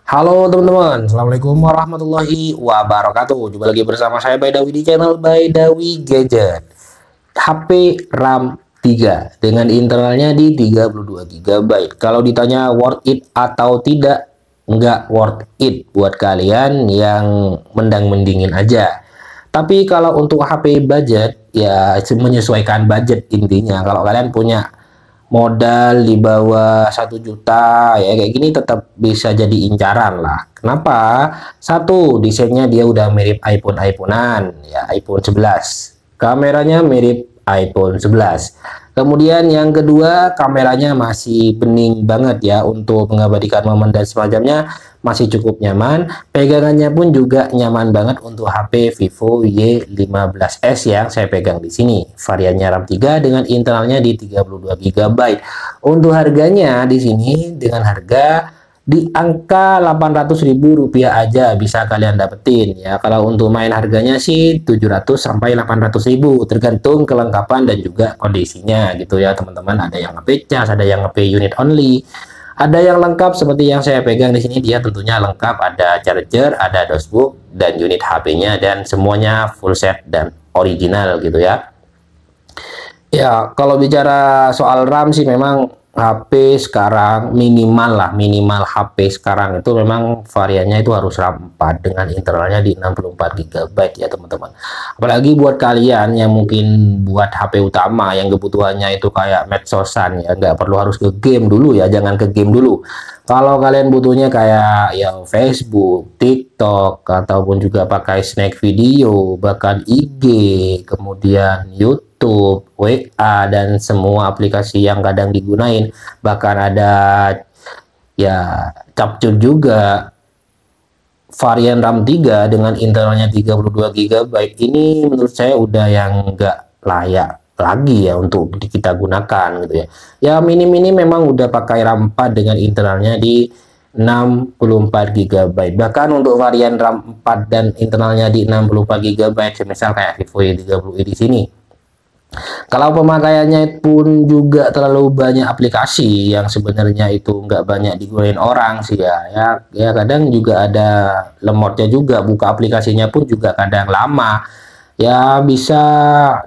Halo teman-teman, Assalamualaikum warahmatullahi wabarakatuh. Jumpa lagi bersama saya Baidawi di channel Baidawi Gadget. HP RAM 3 dengan internalnya di 32 GB. Kalau ditanya worth it atau tidak, nggak worth it buat kalian yang mendang-mendingin aja. Tapi kalau untuk HP budget, ya menyesuaikan budget intinya. Kalau kalian punya modal di bawah 1 juta ya kayak gini tetap bisa jadi incaran lah. Kenapa? Satu, desainnya dia udah mirip iPhone-an ya, iPhone 11. Kameranya mirip iPhone 11. Kemudian yang kedua, kameranya masih bening banget ya untuk mengabadikan momen dan semacamnya, masih cukup nyaman. Pegangannya pun juga nyaman banget untuk HP Vivo Y15s yang saya pegang di sini. Variannya RAM 3 dengan internalnya di 32 GB. Untuk harganya di sini dengan harga di angka Rp800.000 aja bisa kalian dapetin ya. Kalau untuk main harganya sih 700 sampai 800.000 tergantung kelengkapan dan juga kondisinya gitu ya teman-teman. Ada yang nge cas, ada yang nge unit only, ada yang lengkap seperti yang saya pegang di sini. Dia tentunya lengkap, ada charger, ada dosbook dan unit HP-nya, dan semuanya full set dan original gitu ya. Ya, kalau bicara soal RAM sih memang HP sekarang minimal HP sekarang itu memang variannya itu harus RAM 4 dengan internalnya di 64 GB ya teman-teman. Apalagi buat kalian yang mungkin buat HP utama yang kebutuhannya itu kayak medsosan ya, nggak perlu harus ke game dulu ya, jangan ke game dulu. Kalau kalian butuhnya kayak ya Facebook, TikTok, ataupun juga pakai snack video, bahkan IG, kemudian YouTube, WA, dan semua aplikasi yang kadang digunain, bahkan ada ya capture juga, varian RAM 3 dengan internalnya 32 GB ini menurut saya udah yang nggak layak lagi ya untuk kita gunakan gitu ya. Ya mini-mini memang udah pakai RAM 4 dengan internalnya di 64 GB. Bahkan untuk varian RAM 4 dan internalnya di 64 GB, semisal kayak Vivo Y30i di sini, kalau pemakaiannya pun juga terlalu banyak aplikasi yang sebenarnya itu nggak banyak digunakan orang sih ya kadang juga ada lemotnya juga, buka aplikasinya pun juga kadang lama ya, bisa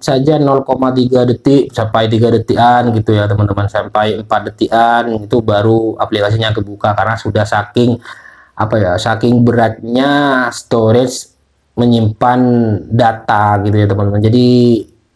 saja 0,3 detik sampai 3 detikan gitu ya teman-teman, sampai 4 detikan itu baru aplikasinya kebuka karena sudah saking saking beratnya storage menyimpan data gitu ya teman-teman. Jadi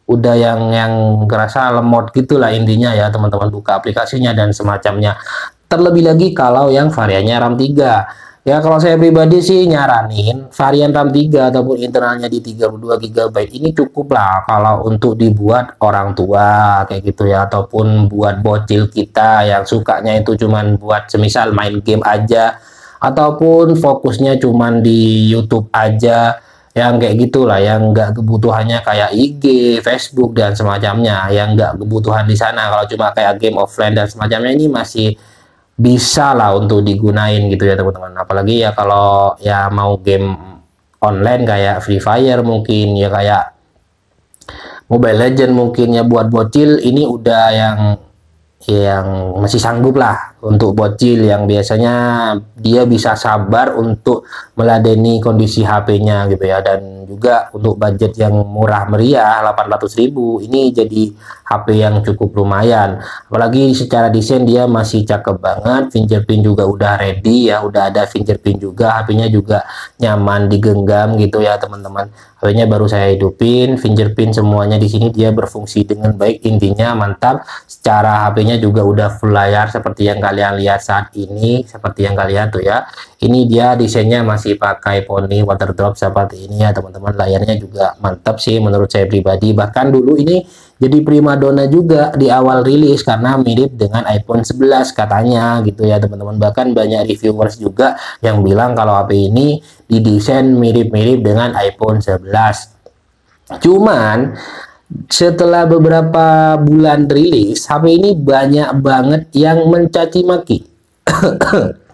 udah yang kerasa lemot gitulah intinya ya teman-teman, buka aplikasinya dan semacamnya. Terlebih lagi kalau yang variannya RAM 3. Ya kalau saya pribadi sih nyaranin varian RAM 3 ataupun internalnya di 32 GB ini cukup lah kalau untuk dibuat orang tua kayak gitu ya, ataupun buat bocil kita yang sukanya itu cuman buat semisal main game aja, ataupun fokusnya cuman di YouTube aja, yang kayak gitulah, yang enggak kebutuhannya kayak IG, Facebook dan semacamnya, yang enggak kebutuhan di sana. Kalau cuma kayak game offline dan semacamnya ini masih bisa lah untuk digunain gitu ya teman-teman. Apalagi ya kalau ya mau game online kayak Free Fire mungkin ya, kayak Mobile Legend mungkin ya, buat bocil ini udah yang masih sanggup lah untuk bocil yang biasanya dia bisa sabar untuk meladeni kondisi HP-nya gitu ya. Dan juga untuk budget yang murah meriah 800.000 ini jadi HP yang cukup lumayan. Apalagi secara desain dia masih cakep banget, fingerprint juga udah ready ya, udah ada fingerprint juga, HP-nya juga nyaman digenggam gitu ya teman-teman. HP-nya baru saya hidupin, fingerprint semuanya di sini dia berfungsi dengan baik, intinya mantap. Secara HP-nya juga udah full layar seperti yang kalian lihat saat ini, seperti yang kalian tuh ya. Ini dia desainnya masih pakai poni water drop seperti ini ya teman-teman. Layarnya juga mantap sih menurut saya pribadi. Bahkan dulu ini jadi primadona juga di awal rilis karena mirip dengan iPhone 11 katanya gitu ya teman-teman. Bahkan banyak reviewers juga yang bilang kalau HP ini didesain mirip-mirip dengan iPhone 11. Cuman setelah beberapa bulan rilis, HP ini banyak banget yang mencaci maki.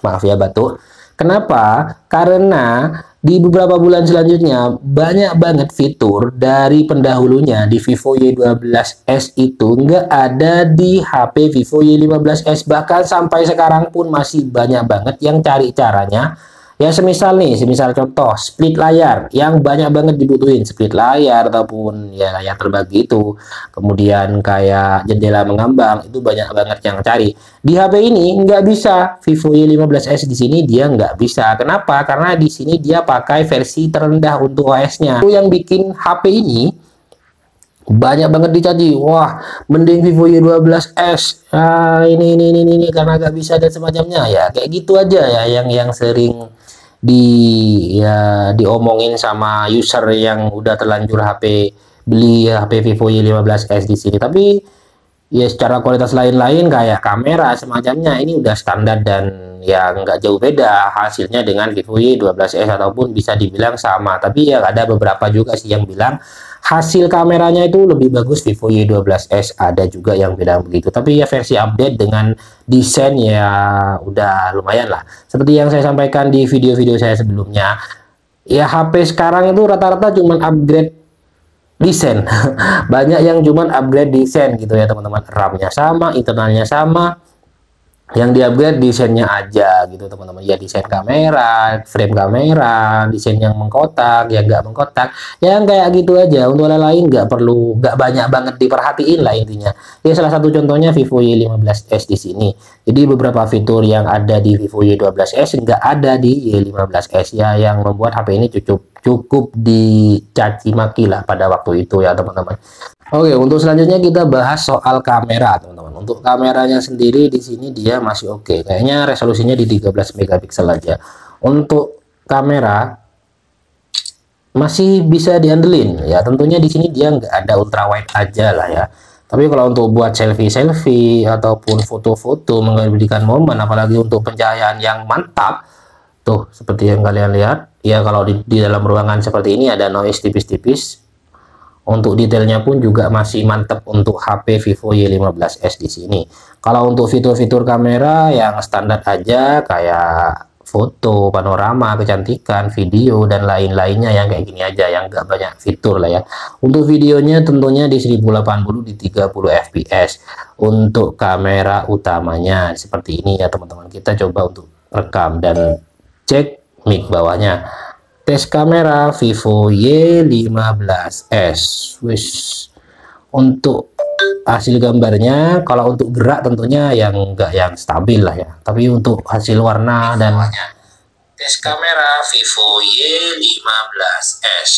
Maaf ya batuk. Kenapa? Karena di beberapa bulan selanjutnya banyak banget fitur dari pendahulunya di Vivo Y12s itu nggak ada di HP Vivo Y15s, bahkan sampai sekarang pun masih banyak banget yang cari caranya. Ya semisal contoh split layar yang banyak banget dibutuhin, split layar ataupun ya layar terbagi itu. Kemudian kayak jendela mengambang itu banyak banget yang cari. Di HP ini nggak bisa, Vivo Y15s di sini dia nggak bisa. Kenapa? Karena di sini dia pakai versi terendah untuk OS-nya. Itu yang bikin HP ini banyak banget dicaci. Wah, mending Vivo Y12s. Ini karena nggak bisa dan semacamnya. Ya kayak gitu aja ya yang sering diomongin sama user yang udah terlanjur beli HP Vivo Y15s di sini. Tapi ya secara kualitas lain-lain kayak kamera semacamnya ini udah standar dan ya nggak jauh beda hasilnya dengan Vivo Y12s ataupun bisa dibilang sama. Tapi ya ada beberapa juga sih yang bilang hasil kameranya itu lebih bagus Vivo Y12s, ada juga yang bilang begitu. Tapi ya versi update dengan desain ya udah lumayan lah. Seperti yang saya sampaikan di video-video saya sebelumnya, ya HP sekarang itu rata-rata cuman upgrade desain. Banyak yang cuman upgrade desain gitu ya teman-teman. RAM-nya sama, internalnya sama, yang di-upgrade desainnya aja gitu teman-teman. Ya desain kamera, frame kamera, desain yang mengkotak, yang nggak mengkotak, yang kayak gitu aja. Untuk lain-lain nggak banyak banget diperhatiin lah intinya. Ya salah satu contohnya Vivo Y15s di sini. Jadi beberapa fitur yang ada di Vivo Y12s nggak ada di Y15s ya, yang membuat HP ini cukup dicaci maki lah pada waktu itu ya teman-teman. Oke, untuk selanjutnya kita bahas soal kamera, teman-teman. Untuk kameranya sendiri di sini dia masih oke. Kayaknya resolusinya di 13 megapiksel aja. Untuk kamera masih bisa diandelin ya. Tentunya di sini dia nggak ada ultra wide aja lah ya. Tapi kalau untuk buat selfie ataupun foto-foto mengabadikan momen, apalagi untuk pencahayaan yang mantap, tuh seperti yang kalian lihat, ya kalau di dalam ruangan seperti ini ada noise tipis-tipis. Untuk detailnya pun juga masih mantap untuk HP Vivo Y15s di sini. Kalau untuk fitur-fitur kamera yang standar aja kayak foto, panorama, kecantikan, video dan lain-lainnya yang kayak gini aja, yang nggak banyak fitur lah ya. Untuk videonya tentunya di 1080 di 30 fps. Untuk kamera utamanya seperti ini ya teman-teman. Kita coba untuk rekam dan cek mic bawahnya. Tes kamera Vivo Y15s. Untuk hasil gambarnya, kalau untuk gerak tentunya enggak yang stabil lah ya. Tapi untuk hasil warna dan tes kamera Vivo Y15s.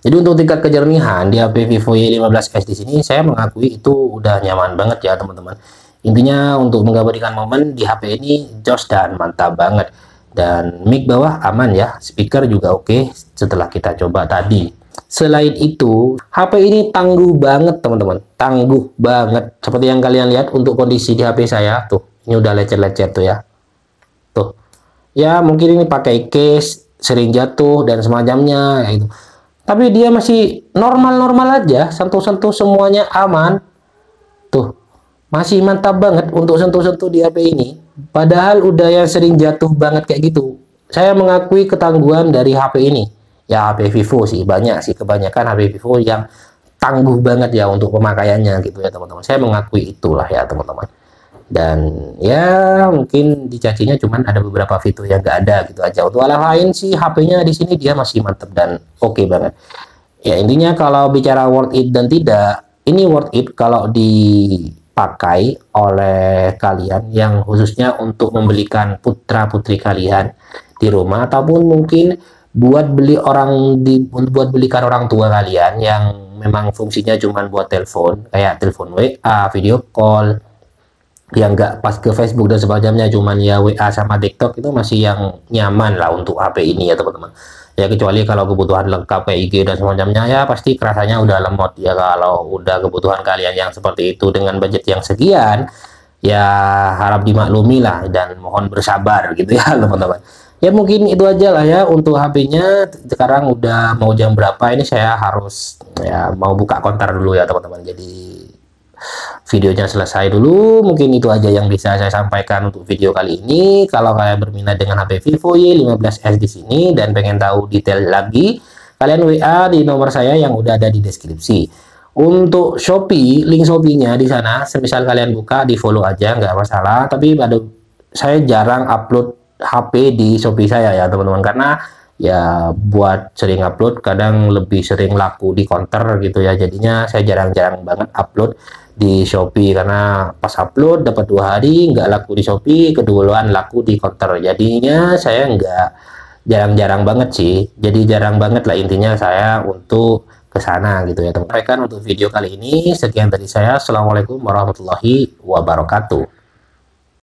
Jadi untuk tingkat kejernihan di HP Vivo Y15s di sini saya mengakui itu udah nyaman banget ya teman-teman. Intinya untuk mengabadikan momen di HP ini jos dan mantap banget. Dan mic bawah aman ya, speaker juga oke setelah kita coba tadi. Selain itu, HP ini tangguh banget teman-teman, tangguh banget. Seperti yang kalian lihat untuk kondisi di HP saya, tuh ini udah lecet-lecet tuh ya. Tuh, ya mungkin ini pakai case, sering jatuh dan semacamnya itu. Tapi dia masih normal-normal aja, sentuh-sentuh semuanya aman. Tuh, masih mantap banget untuk sentuh-sentuh di HP ini. Padahal udah yang sering jatuh banget kayak gitu. Saya mengakui ketangguhan dari HP ini. Ya HP Vivo sih, banyak sih kebanyakan HP Vivo yang tangguh banget ya untuk pemakaiannya gitu ya teman-teman. Saya mengakui itulah ya teman-teman. Dan ya mungkin dicacinya cuman ada beberapa fitur yang nggak ada gitu aja. Untuk hal lain sih HP-nya di sini dia masih mantep dan oke banget. Ya intinya kalau bicara worth it dan tidak, ini worth it kalau dipakai oleh kalian yang khususnya untuk membelikan putra putri kalian di rumah, ataupun mungkin buat belikan orang tua kalian yang memang fungsinya cuma buat telepon, kayak telepon WA, video call, yang nggak pas ke Facebook dan sebagainya, cuman ya WA sama TikTok, itu masih yang nyaman lah untuk HP ini ya teman-teman. Ya kecuali kalau kebutuhan lengkap kayak IG dan semacamnya ya pasti kerasanya udah lemot ya. Kalau udah kebutuhan kalian yang seperti itu dengan budget yang sekian, ya harap dimaklumi lah dan mohon bersabar gitu ya teman-teman. Ya mungkin itu aja lah ya untuk HP-nya. Sekarang udah mau jam berapa ini, saya harus ya mau buka konter dulu ya teman-teman. Jadi videonya selesai dulu. Mungkin itu aja yang bisa saya sampaikan untuk video kali ini. Kalau kalian berminat dengan HP Vivo Y15s di sini dan pengen tahu detail lagi, kalian WA di nomor saya yang udah ada di deskripsi. Untuk Shopee, link Shopee-nya di sana, semisal kalian buka, di follow aja, nggak masalah. Tapi saya jarang upload HP di Shopee saya ya teman-teman, karena ya buat sering upload kadang lebih sering laku di counter gitu ya, jadinya saya jarang-jarang banget upload di Shopee, karena pas upload dapat 2 hari nggak laku di Shopee, keduluan laku di counter, jadinya saya nggak, jarang-jarang banget sih, jadi jarang banget lah intinya saya untuk ke sana gitu ya teman-teman. Untuk video kali ini sekian dari saya. Assalamualaikum warahmatullahi wabarakatuh.